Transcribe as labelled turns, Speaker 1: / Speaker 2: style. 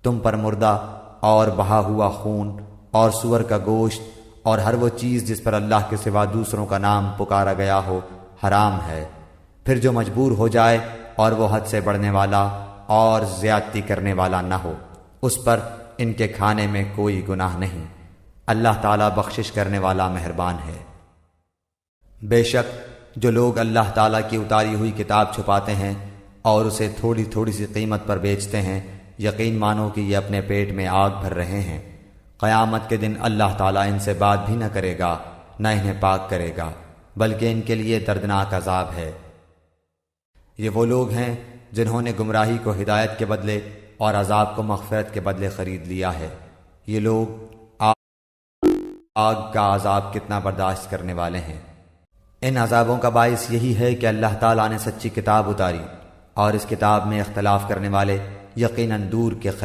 Speaker 1: تم پر مردہ اور بہا ہوا خون اور سور کا گوشت اور ہر وہ چیز جس پر اللہ کے سوا دوسروں کا نام پکارا گیا ہو حرام ہے۔ پھر جو مجبور ہو جائے اور وہ حد سے بڑھنے والا اور زیادتی کرنے والا نہ ہو، اس پر ان کے کھانے میں کوئی گناہ نہیں۔ اللہ تعالیٰ بخشش کرنے والا مہربان ہے۔ بے شک جو لوگ اللہ تعالیٰ کی اتاری ہوئی کتاب چھپاتے ہیں اور اسے تھوڑی تھوڑی سی قیمت پر بیچتے ہیں، یقین مانو کہ یہ اپنے پیٹ میں آگ بھر رہے ہیں۔ قیامت کے دن اللہ تعالیٰ ان سے بات بھی نہ کرے گا، نہ انہیں پاک کرے گا، بلکہ ان کے لیے دردناک عذاب ہے۔ یہ وہ لوگ ہیں جنہوں نے گمراہی کو ہدایت کے بدلے اور عذاب کو مغفرت کے بدلے خرید لیا ہے۔ یہ لوگ آگ کا عذاب کتنا برداشت کرنے والے ہیں۔ ان عذابوں کا باعث یہی ہے کہ اللہ تعالیٰ نے سچی کتاب اتاری اور اس کتاب میں اختلاف کرنے والے یقیناً دور کے خلاف